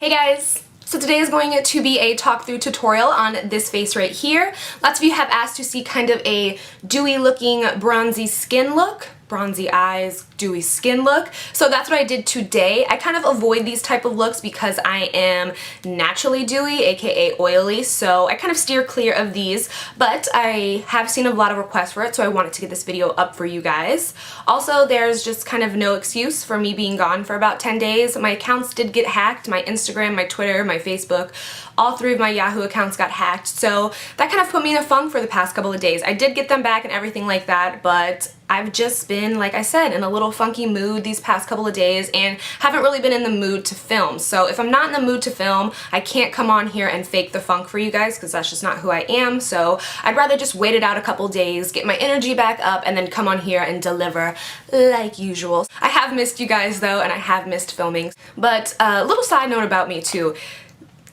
Hey guys! So today is going to be a talk through tutorial on this face right here. Lots of you have asked to see kind of a dewy looking bronzy skin look. Bronzy eyes, dewy skin look. So that's what I did today. I kind of avoid these type of looks because I am naturally dewy, aka oily, so I kind of steer clear of these, but I have seen a lot of requests for it, so I wanted to get this video up for you guys. Also, there's just kind of no excuse for me being gone for about 10 days. My accounts did get hacked, my Instagram, my Twitter, my Facebook, all three of my Yahoo accounts got hacked, so that kind of put me in a funk for the past couple of days. I did get them back and everything like that, but I've just been, like I said, in a little funky mood these past couple of days and haven't really been in the mood to film. So if I'm not in the mood to film, I can't come on here and fake the funk for you guys because that's just not who I am. So I'd rather just wait it out a couple days, get my energy back up, and then come on here and deliver like usual. I have missed you guys though, and I have missed filming. But a little side note about me too.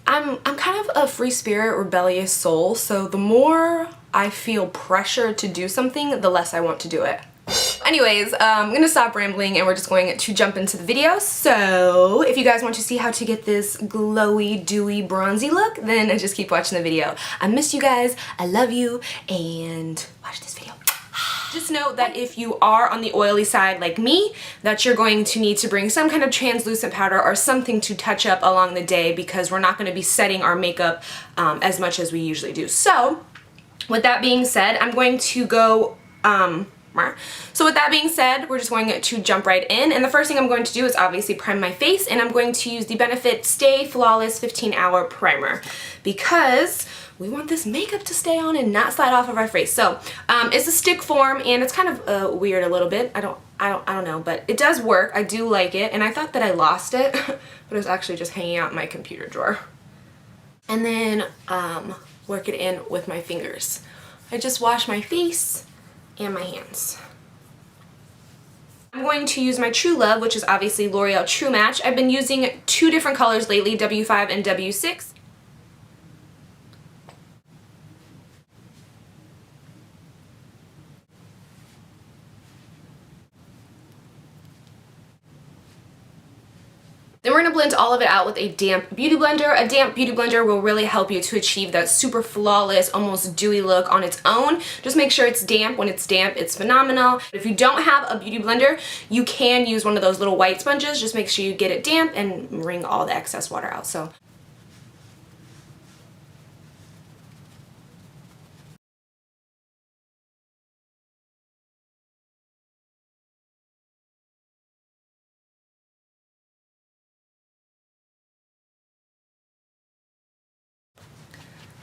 I'm kind of a free spirit, rebellious soul, so the more I feel pressure to do something, the less I want to do it. Anyways, I'm gonna stop rambling and we're just going to jump into the video. So if you guys want to see how to get this glowy, dewy, bronzy look, then just keep watching the video. I miss you guys, I love you, and watch this video. Just note that if you are on the oily side like me, that you're going to need to bring some kind of translucent powder or something to touch up along the day because we're not going to be setting our makeup as much as we usually do. So with that being said, I'm going to go so with that being said, we're just going to jump right in, and the first thing I'm going to do is obviously prime my face, and I'm going to use the Benefit Stay Flawless 15-Hour Primer because we want this makeup to stay on and not slide off of our face. So it's a stick form and it's kind of weird a little bit. I don't know, but it does work. I do like it, and I thought that I lost it, but it was actually just hanging out in my computer drawer. And then work it in with my fingers. I just wash my face and my hands. I'm going to use my True Love, which is obviously L'Oreal True Match. I've been using two different colors lately, W5 and W6. Then we're going to blend all of it out with a damp beauty blender. A damp beauty blender will really help you to achieve that super flawless, almost dewy look on its own. Just make sure it's damp. When it's damp, it's phenomenal. If you don't have a beauty blender, you can use one of those little white sponges. Just make sure you get it damp and wring all the excess water out. So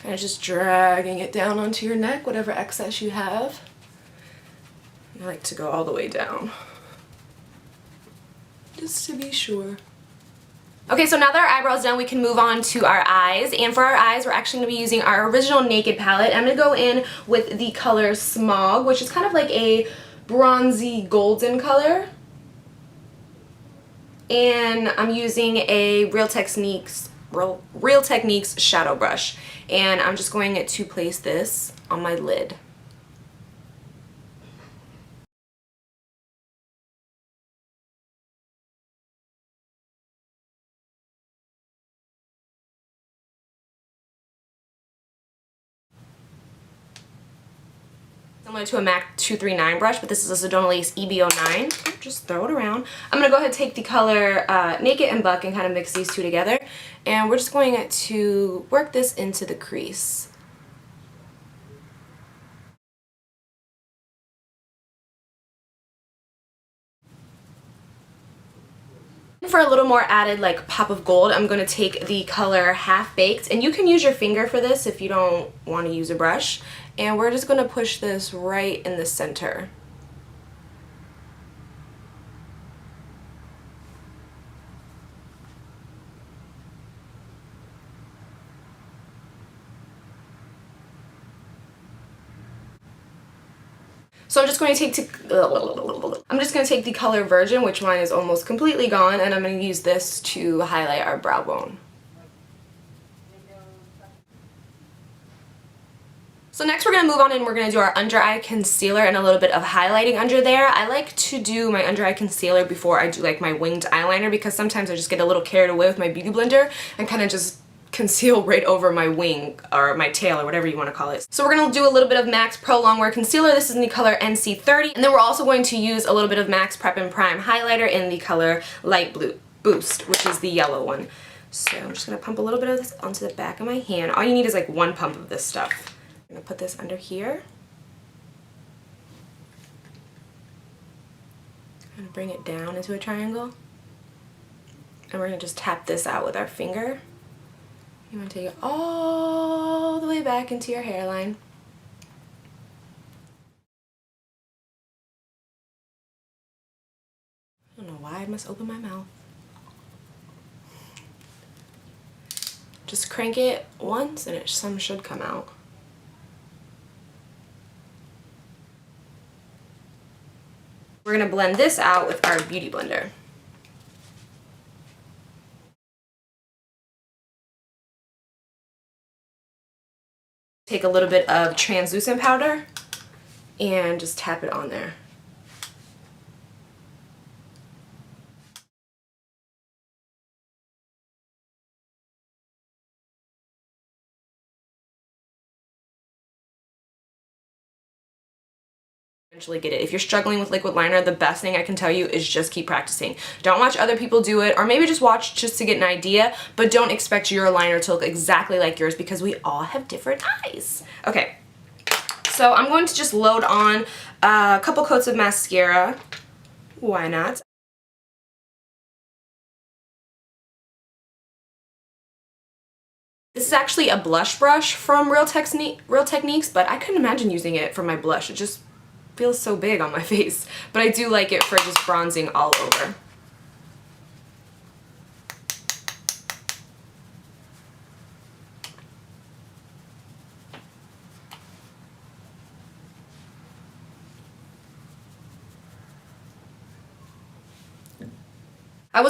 kind of just dragging it down onto your neck, whatever excess you have. I like to go all the way down, just to be sure. Okay, so now that our eyebrows done, we can move on to our eyes. And for our eyes, we're actually going to be using our original Naked palette. I'm going to go in with the color Smog, which is kind of like a bronzy golden color. And I'm using a Real Techniques shadow brush, and I'm just going to place this on my lid. Similar to a MAC 239 brush, but this is a Donalace EB09. Just throw it around. I'm going to go ahead and take the color Naked and Buck and kind of mix these two together. And we're just going to work this into the crease. For a little more added like pop of gold, I'm going to take the color Half Baked, and you can use your finger for this if you don't want to use a brush, and we're just going to push this right in the center. So I'm just going to take the color Virgin, which mine is almost completely gone, and I'm going to use this to highlight our brow bone. So next we're going to move on and we're going to do our under eye concealer and a little bit of highlighting under there. I like to do my under eye concealer before I do like my winged eyeliner because sometimes I just get a little carried away with my beauty blender and kind of just conceal right over my wing or my tail or whatever you want to call it. So we're going to do a little bit of MAC's Prolongwear concealer. This is in the color NC30. And then we're also going to use a little bit of MAC's Prep and Prime highlighter in the color Light Blue Boost, which is the yellow one. So I'm just going to pump a little bit of this onto the back of my hand. All you need is like one pump of this stuff. I'm going to put this under here. I'm going to bring it down into a triangle. And we're going to just tap this out with our finger. You want to take it all the way back into your hairline. I don't know why I must open my mouth. Just crank it once and some should come out. We're going to blend this out with our beauty blender. Take a little bit of translucent powder and just tap it on there. Eventually get it. If you're struggling with liquid liner, the best thing I can tell you is just keep practicing. Don't watch other people do it, or maybe just watch just to get an idea, but don't expect your liner to look exactly like yours because we all have different eyes. Okay, so I'm going to just load on a couple coats of mascara. Why not? This is actually a blush brush from Real Techniques, but I couldn't imagine using it for my blush. It just feels so big on my face, but I do like it for just bronzing all over. I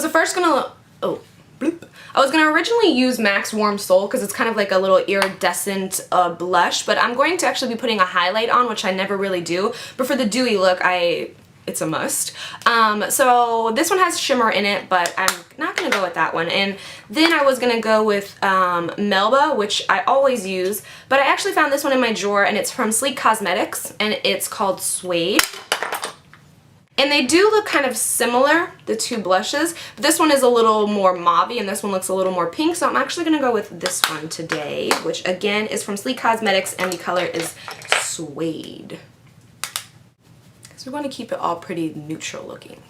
was gonna originally use MAC's Warm Soul because it's kind of like a little iridescent blush, but I'm going to actually be putting a highlight on, which I never really do. But for the dewy look, it's a must. So this one has shimmer in it, but I'm not gonna go with that one. And then I was gonna go with Melba, which I always use, but I actually found this one in my drawer, and it's from Sleek Cosmetics, and it's called Suede. And they do look kind of similar, the two blushes, but this one is a little more mauve-y and this one looks a little more pink, so I'm actually going to go with this one today, which again is from Sleek Cosmetics and the color is Suede. Because we want to keep it all pretty neutral looking.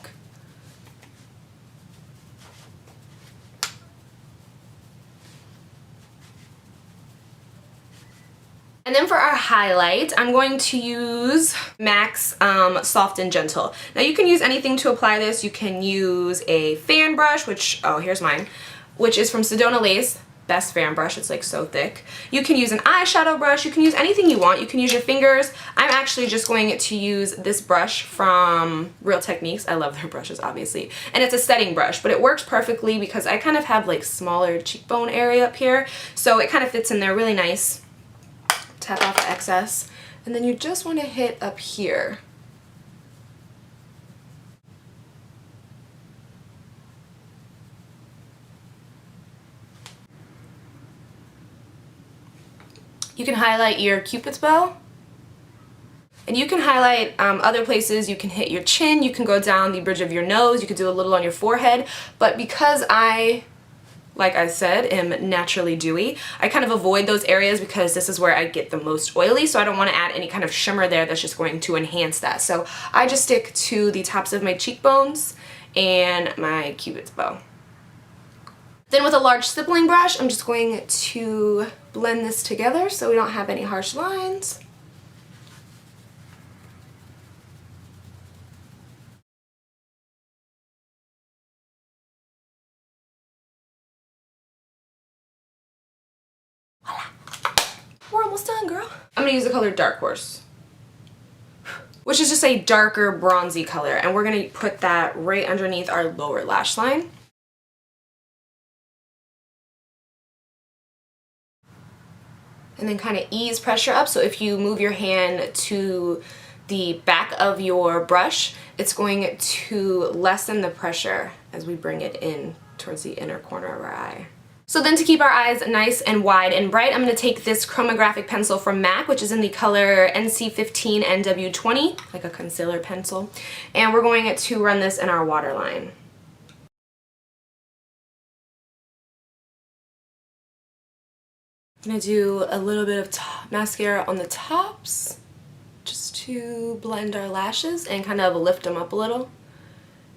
And then for our highlight, I'm going to use MAC's Soft and Gentle. Now you can use anything to apply this. You can use a fan brush, which, oh, here's mine, which is from Sedona Lace. Best fan brush, it's like so thick. You can use an eyeshadow brush. You can use anything you want. You can use your fingers. I'm actually just going to use this brush from Real Techniques. I love their brushes, obviously. And it's a setting brush, but it works perfectly because I kind of have like smaller cheekbone area up here. So it kind of fits in there really nice. Tap off the excess, and then you just want to hit up here. You can highlight your Cupid's bow, and you can highlight other places. You can hit your chin, you can go down the bridge of your nose, you could do a little on your forehead, but because like I said, am naturally dewy, I kind of avoid those areas because this is where I get the most oily, so I don't want to add any kind of shimmer there that's just going to enhance that. So I just stick to the tops of my cheekbones and my Cupid's bow. Then with a large stippling brush, I'm just going to blend this together so we don't have any harsh lines. We're almost done, girl. I'm gonna use the color Dark Horse, which is just a darker bronzy color, and we're gonna put that right underneath our lower lash line. and then kind of ease pressure up. So if you move your hand to the back of your brush, it's going to lessen the pressure as we bring it in towards the inner corner of our eye. So then to keep our eyes nice and wide and bright, I'm going to take this chromographic pencil from MAC, which is in the color NC15 NW20, like a concealer pencil, and we're going to run this in our waterline. I'm going to do a little bit of mascara on the tops just to blend our lashes and kind of lift them up a little.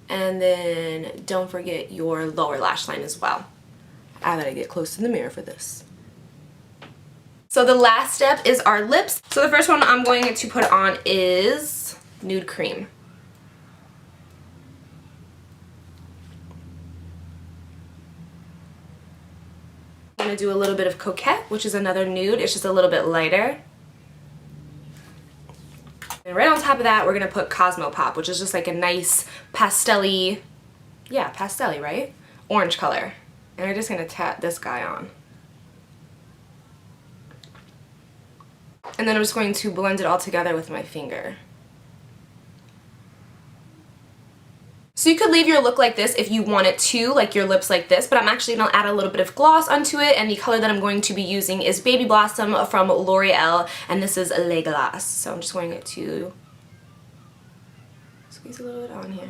And then don't forget your lower lash line as well. I gotta get close to the mirror for this. So the last step is our lips. So the first one I'm going to put on is Nude Cream. I'm gonna do a little bit of Coquette, which is another nude. It's just a little bit lighter. And right on top of that, we're gonna put Cosmo Pop, which is just like a nice pastel-y, yeah, pastel-y, right? Orange color. And we're just going to tap this guy on. And then I'm just going to blend it all together with my finger. So you could leave your look like this if you wanted to, like your lips like this, but I'm actually going to add a little bit of gloss onto it, and the color that I'm going to be using is Baby Blossom from L'Oreal, and this is Le Glace. So I'm just going to squeeze a little bit on here.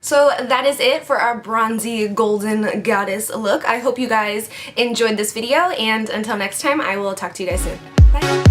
So that is it for our bronzy golden goddess look. I hope you guys enjoyed this video, and until next time, I will talk to you guys soon. Bye!